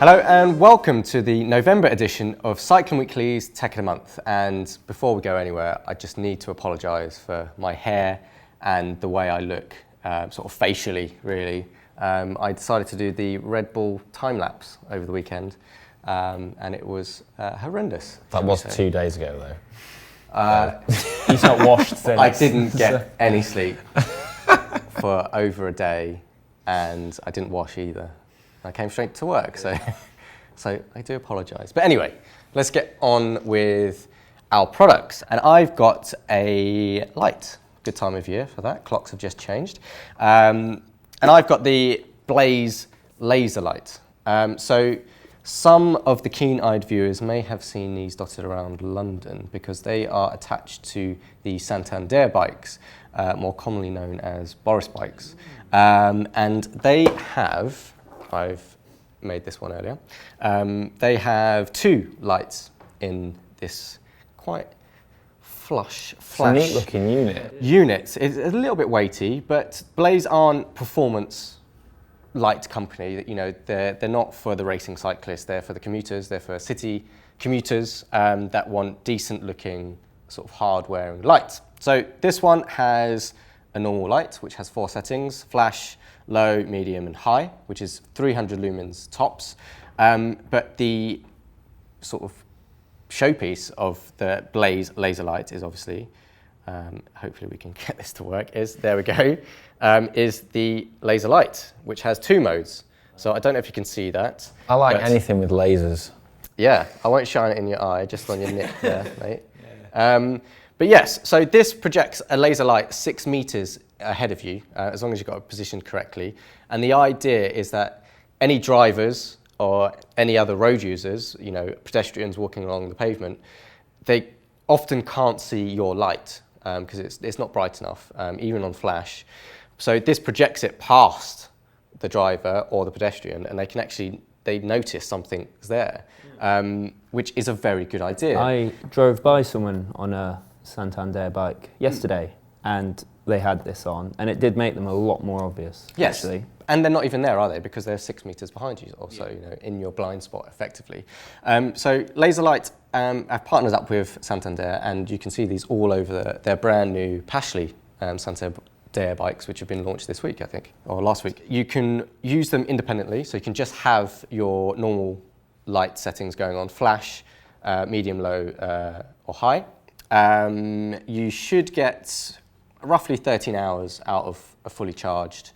Hello and welcome to the November edition of Cycling Weekly's Tech in a Month. And before we go anywhere, I just need to apologise for my hair and the way I look, sort of facially, really. I decided to do the Red Bull time lapse over the weekend, and it was horrendous. That was 2 days ago, though. He's not washed since. I didn't get any sleep for over a day, and I didn't wash either. I came straight to work, so I do apologise. But anyway, let's get on with our products. And I've got a light. Good time of year for that. Clocks have just changed. And I've got the Blaze Lazer light. So some of the keen-eyed viewers may have seen these dotted around London because they are attached to the Santander bikes, more commonly known as Boris bikes. And they have... I've made this one earlier. They have two lights in this quite flash neat looking unit. It's a little bit weighty, but Blaze aren't performance light company. You know, they're not for the racing cyclists. They're for the commuters. They're for city commuters that want decent looking sort of hardware and lights. So this one has a normal light, which has 4 settings: flash, low, medium, and high, which is 300 lumens tops. But the sort of showpiece of the Blaze Lazer light is obviously, hopefully we can get this to work, is the laser light, which has 2 modes. So I don't know if you can see that. I like anything with lasers. Yeah, I won't shine it in your eye, just on your nip there, mate. Yeah. But yes, so this projects a laser light 6 meters ahead of you, as long as you've got it positioned correctly. And the idea is that any drivers or any other road users, you know, pedestrians walking along the pavement, they often can't see your light because it's not bright enough, even on flash. So this projects it past the driver or the pedestrian, and they notice something's there, which is a very good idea. I drove by someone on a Santander bike yesterday, and they had this on, and it did make them a lot more obvious. Yes, actually. And they're not even there, are they? Because they're 6 meters behind you, also, you know, in your blind spot, effectively. So Lazerlight have partnered up with Santander, and you can see these all over their brand new Pashley Santander bikes, which have been launched this week, I think, or last week. You can use them independently, so you can just have your normal light settings going on: flash, medium, low, or high. You should get roughly 13 hours out of a fully charged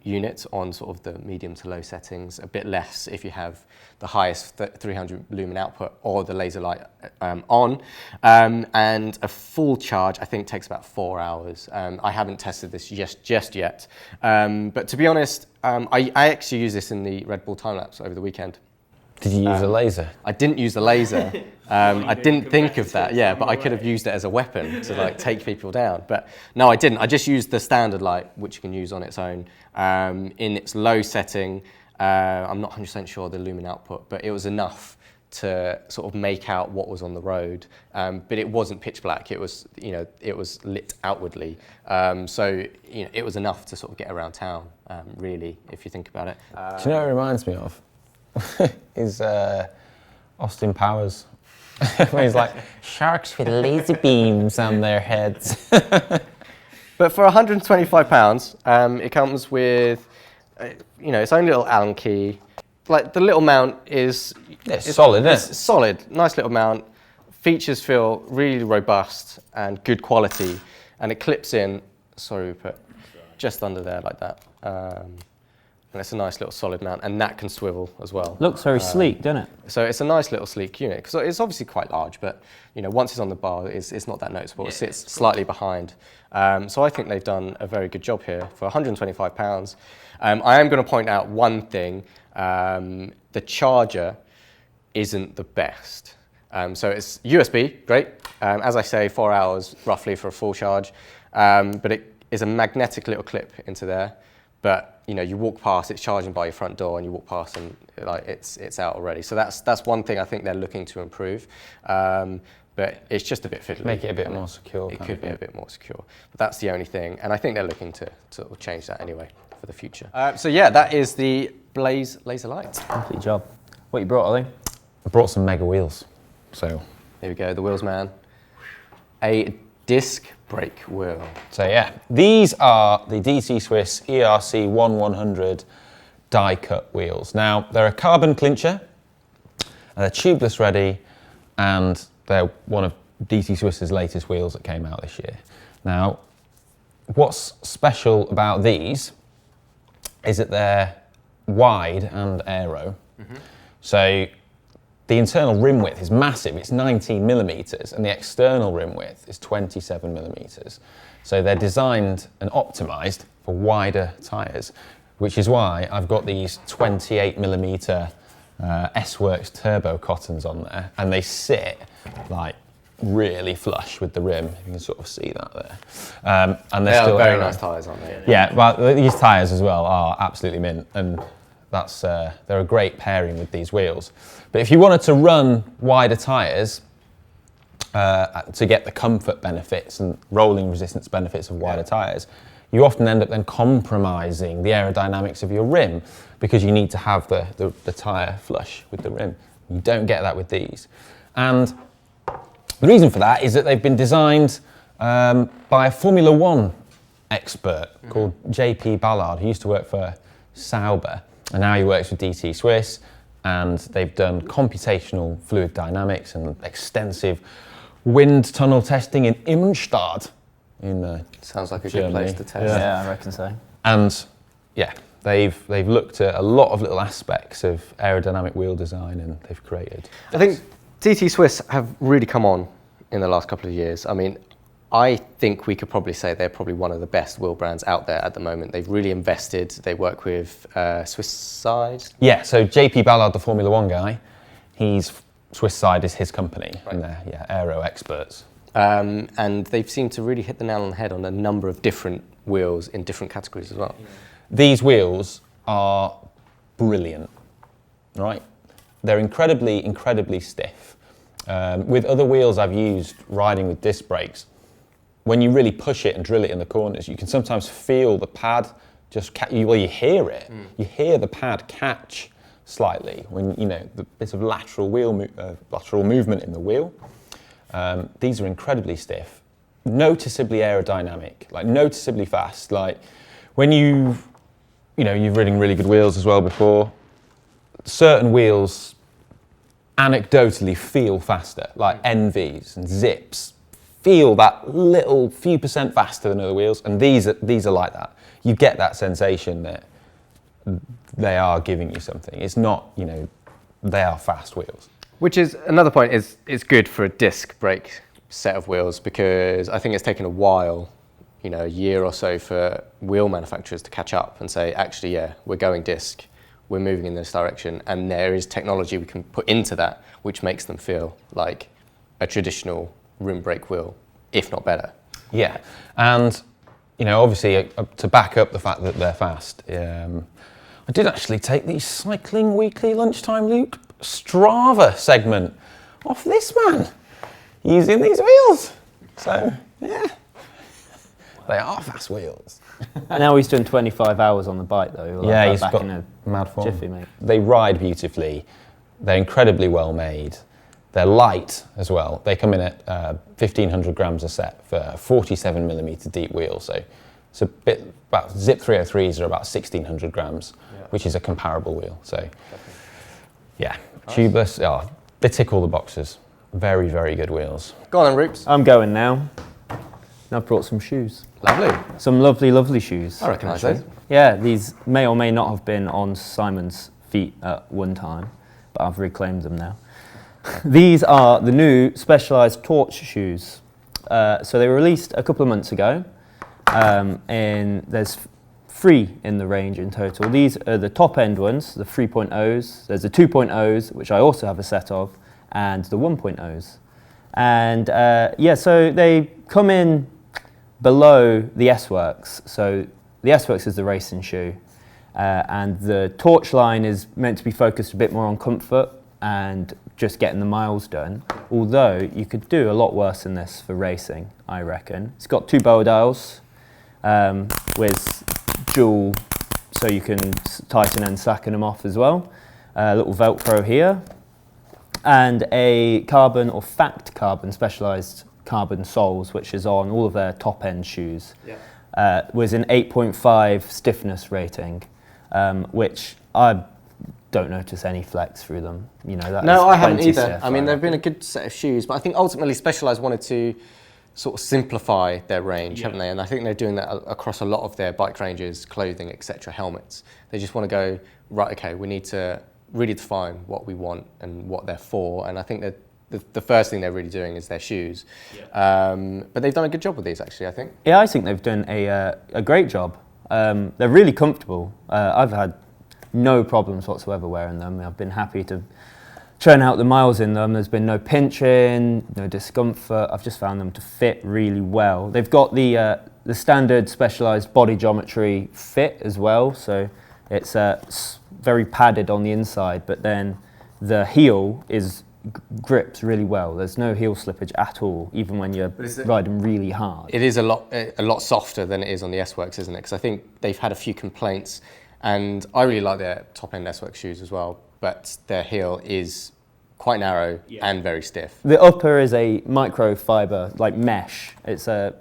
unit on sort of the medium to low settings, a bit less if you have the highest 300 lumen output or the laser light on. And a full charge, I think, takes about 4 hours. I haven't tested this just yet. But to be honest, I actually used this in the Red Bull time lapse over the weekend. Did you use a laser? I didn't use the laser. I didn't think of that, but I could have used it as a weapon to like take people down. But no, I didn't. I just used the standard light, which you can use on its own. In its low setting, I'm not 100% sure the lumen output, but it was enough to sort of make out what was on the road. But it wasn't pitch black. It was, you know, it was lit outwardly. So, you know, it was enough to sort of get around town, really, if you think about it. Do you know what it reminds me of? Is Austin Powers. Where he's like, sharks with laser beams on their heads. But for £125, it comes with, you know, its own little Allen key. Like the little mount is solid, isn't it? It's solid, nice little mount. Features feel really robust and good quality, and it clips in. Sorry, Rupert, just under there like that. And it's a nice little solid mount, and that can swivel as well. Looks very sleek, doesn't it? So it's a nice little sleek unit, because it's obviously quite large, but you know, once it's on the bar, it's not that noticeable. It sits slightly behind. So I think they've done a very good job here for £125. I am going to point out one thing. The charger isn't the best. So it's USB, great. As I say, 4 hours roughly for a full charge. But it is a magnetic little clip into there. But you know, you walk past, it's charging by your front door, and you walk past, and like it's out already. So that's one thing I think they're looking to improve. But it's just a bit fiddly. Make it a bit more secure. It could be a bit more secure. But that's the only thing, and I think they're looking to sort of change that anyway for the future. So yeah, that is the Blaze Laserlight. Lovely job. What you brought, Ollie? I brought some mega wheels. So Here we go, the wheels man. A disc brake wheel. So yeah, these are the DC Swiss ERC 1100 die cut wheels. Now they're a carbon clincher, they're tubeless ready, and they're one of DC Swiss's latest wheels that came out this year. Now, what's special about these is that they're wide and aero. So the internal rim width is massive, it's 19 millimeters, and the external rim width is 27 millimeters. So they're designed and optimized for wider tires, which is why I've got these 28 millimeter S-Works turbo cottons on there, and they sit like really flush with the rim. You can sort of see that there. And they're still very nice tires, aren't they? Yeah, well, these tires as well are absolutely mint, and that's they're a great pairing with these wheels. But if you wanted to run wider tires to get the comfort benefits and rolling resistance benefits of wider tires, you often end up then compromising the aerodynamics of your rim because you need to have the tire flush with the rim. You don't get that with these. And the reason for that is that they've been designed by a Formula One expert called JP Ballard, who used to work for Sauber, and now he works with DC Swiss, and they've done computational fluid dynamics and extensive wind tunnel testing in Immenstadt in Sounds like a Germany. good place to test. Yeah, I reckon so. And yeah, they've looked at a lot of little aspects of aerodynamic wheel design, and they've created. I think DT Swiss have really come on in the last couple of years. I mean, I think we could probably say they're probably one of the best wheel brands out there at the moment. They've really invested. They work with Swiss side. Yeah, so JP Ballard, the Formula One guy, Swiss side is his company, and they're aero experts. And they've seemed to really hit the nail on the head on a number of different wheels in different categories as well. These wheels are brilliant, right? They're incredibly, incredibly stiff. With other wheels I've used riding with disc brakes, when you really push it and drill it in the corners, you can sometimes feel the pad just you hear it. You hear the pad catch slightly when the bit of lateral movement in the wheel. These are incredibly stiff, noticeably aerodynamic, like noticeably fast. Like when you've ridden really good wheels as well before, certain wheels anecdotally feel faster, like NVs and Zips feel that little few percent faster than other wheels, and these are like that. You get that sensation that they are giving you something. It's not, they are fast wheels. Which is another point, it's good for a disc brake set of wheels, because I think it's taken a while, a year or so, for wheel manufacturers to catch up and say, actually, yeah, we're going disc, we're moving in this direction, and there is technology we can put into that which makes them feel like a traditional rim brake wheel, if not better. Yeah, and obviously to back up the fact that they're fast, I did actually take the Cycling Weekly Lunchtime Luke Strava segment off this man using these wheels. So yeah, they are fast wheels. And now he's done 25 hours on the bike though. We'll Yeah, have he's that got back in a mad form. jiffy, mate. They ride beautifully. They're incredibly well made. They're light as well. They come in at 1,500 grams a set for a 47 millimeter deep wheel. So it's a bit, about Zip 303s are about 1,600 grams, which is a comparable wheel. So yeah, nice. Tubeless, they tick all the boxes. Very, very good wheels. Go on then, Roops. I'm going now. And I've brought some shoes. Lovely. Some lovely, lovely shoes. I recognise those. Yeah, these may or may not have been on Simon's feet at one time, but I've reclaimed them now. These are the new Specialized Torch shoes. So they were released a couple of months ago, and there's 3 in the range in total. These are the top end ones, the 3.0s. There's the 2.0s, which I also have a set of, and the 1.0s. And so they come in below the S-Works. So the S-Works is the racing shoe, and the Torch line is meant to be focused a bit more on comfort and just getting the miles done, although you could do a lot worse than this for racing, I reckon. It's got 2 bow dials with dual so you can tighten and slacken them off as well. A little Velcro here, and a carbon or fact carbon, specialised carbon soles, which is on all of their top end shoes. Was an 8.5 stiffness rating, which I don't notice any flex through them. You know, that no, is I haven't plenty either. stiff, I mean, they've been a good set of shoes, but I think ultimately Specialized wanted to sort of simplify their range, haven't they? And I think they're doing that across a lot of their bike ranges, clothing, etc., helmets. They just want to go, right, okay, we need to really define what we want and what they're for. And I think that the first thing they're really doing is their shoes. But they've done a good job with these, actually, I think. Yeah, I think they've done a great job. They're really comfortable. I've had no problems whatsoever wearing them. I've been happy to churn out the miles in them. There's been no pinching, no discomfort. I've just found them to fit really well. They've got the standard Specialized body geometry fit as well, so it's very padded on the inside, but then the heel grips really well. There's no heel slippage at all, even when you're riding really hard. It is a lot softer than it is on the S-Works, isn't it? Because I think they've had a few complaints, and I really like their top-end S-Works shoes as well, but their heel is quite narrow and very stiff. The upper is a microfiber, like mesh. It's a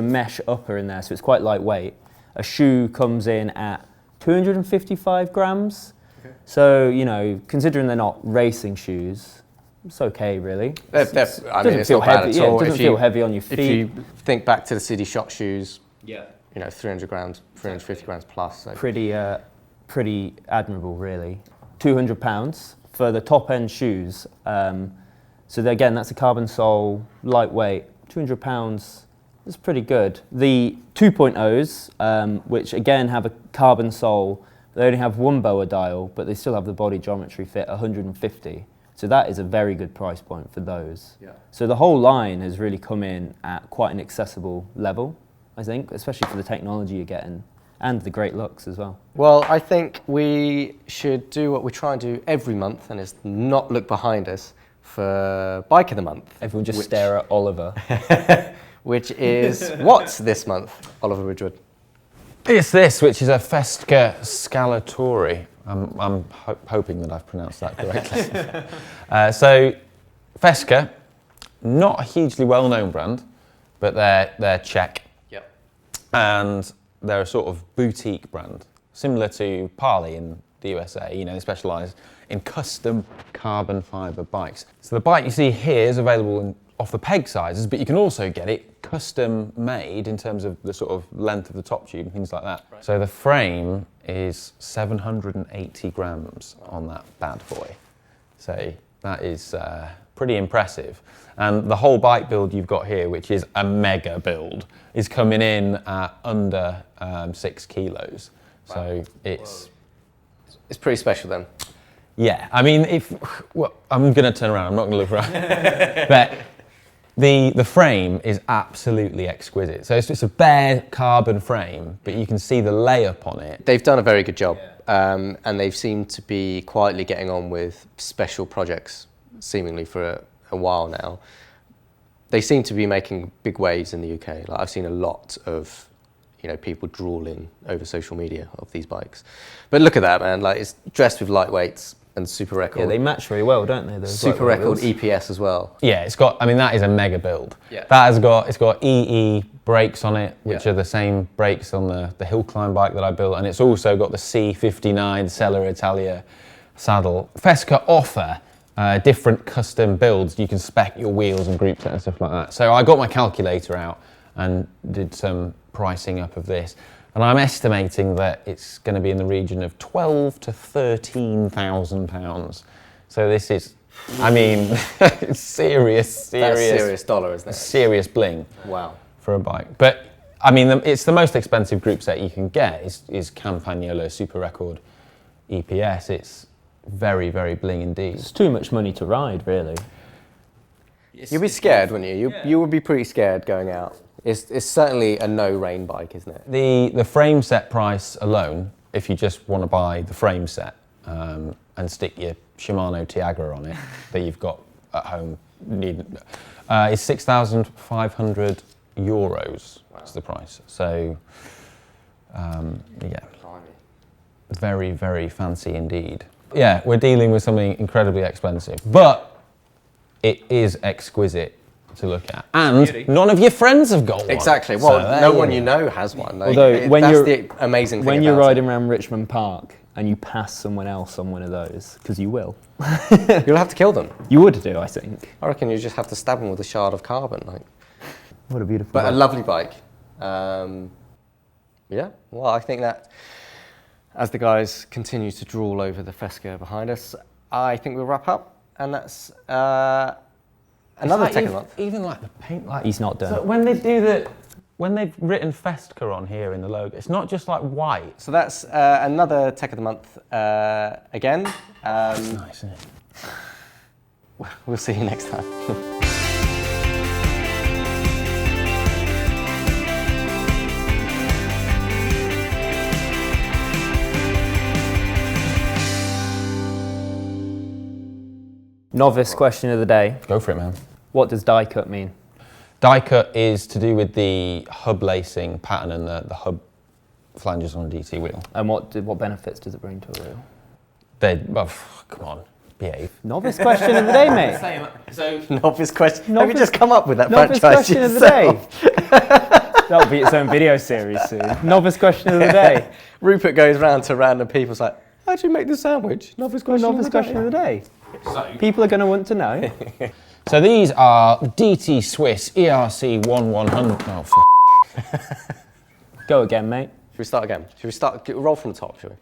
mesh upper in there, so it's quite lightweight. A shoe comes in at 255 grams. Okay. So, you know, considering they're not racing shoes, it's okay, really. I mean, it's not bad at all. It doesn't feel heavy on your feet. If you think back to the City Shock shoes, you know, 300 grams, 350 grams plus. So. Pretty admirable, really. £200 for the top-end shoes. So again, that's a carbon sole, lightweight, £200. That's pretty good. The 2.0s, which again have a carbon sole, they only have one BOA dial, but they still have the body geometry fit, 150. So that is a very good price point for those. So the whole line has really come in at quite an accessible level, I think, especially for the technology you're getting and the great looks as well. Well, I think we should do what we try and do every month, and is not look behind us for Bike of the Month. Everyone just stare at Oliver. Which is what's this month, Oliver Ridgewood? It's this, which is a Festka Scalatore. I'm hoping that I've pronounced that correctly. So, Festka, not a hugely well-known brand, but they're Czech. And they're a sort of boutique brand, similar to Parley in the USA. You know, they specialise in custom carbon fibre bikes. So the bike you see here is available in off the peg sizes, but you can also get it custom made in terms of the sort of length of the top tube and things like that. Right. So the frame is 780 grams on that bad boy. So that is pretty impressive. And the whole bike build you've got here, which is a mega build, is coming in at under 6 kilos. Wow. So it's pretty special then. Yeah, I mean, I'm going to turn around. I'm not going to look around. But the frame is absolutely exquisite. So it's just a bare carbon frame, but you can see the layup on it. They've done a very good job, and they've seemed to be quietly getting on with special projects, seemingly for a while now. They seem to be making big waves in the UK. Like, I've seen a lot of, you know, people drooling over social media of these bikes. But look at that, man! Like, it's dressed with lightweights and super record. Yeah, they match very well, don't they? Those super record EPS as well. Yeah, it's got. I mean, that is a mega build. Yeah. It's got EE brakes on it, which are the same brakes on the hill climb bike that I built, and it's also got the C59 Sella Italia saddle. Festka offer different custom builds. You can spec your wheels and group set and stuff like that. So I got my calculator out and did some pricing up of this. And I'm estimating that it's going to be in the region of £12,000 to £13,000. So this is, I mean, serious. That's serious dollar, isn't it? Serious bling. Wow. For a bike. But, I mean, it's the most expensive group set you can get is Campagnolo Super Record EPS. It's very, very bling indeed. It's too much money to ride, really. You'd be scared, wouldn't you? You would be pretty scared going out. It's certainly a no-rain bike, isn't it? The frame set price alone, if you just want to buy the frame set and stick your Shimano Tiagra on it that you've got at home, is 6,500 euros. Wow. Is the price. So, yeah. Very, very fancy indeed. Yeah, we're dealing with something incredibly expensive, but it is exquisite to look at. And none of your friends have got one. Exactly. Well, So no one you know has one. Like, Although when that's you're the amazing thing when you're about riding around Richmond Park and you pass someone else on one of those, because you will, it. You'll have to kill them. you would do, I think. I reckon you just have to stab them with a shard of carbon. Like, What a beautiful. but a bike. lovely bike. Yeah. Well, I think that as the guys continue to drool over the Festka behind us, I think we'll wrap up, and that's another Like Tech of the Month. even like the paint, like He's not done. So when they've written Festka on here in the logo, it's not just like white. So that's another Tech of the Month again. Nice, isn't it? We'll see you next time. Novice question of the day. Go for it, man. What does die cut mean? Die cut is to do with the hub lacing pattern and the hub flanges on a DT wheel. And what benefits does it bring to a wheel? Come on, behave. Novice question of the day, mate. So Novice question. Have you Novice- just come up with that Novice franchise question of the yourself? day. That'll be its own video series soon. Novice question of the day. Rupert goes round to random people, like, how'd you make the sandwich? Novice question. Novice question of the day. People are going to want to know. So these are DT Swiss ERC 1100. Oh, Go again, mate. Should we start again? Should we roll from the top, shall we?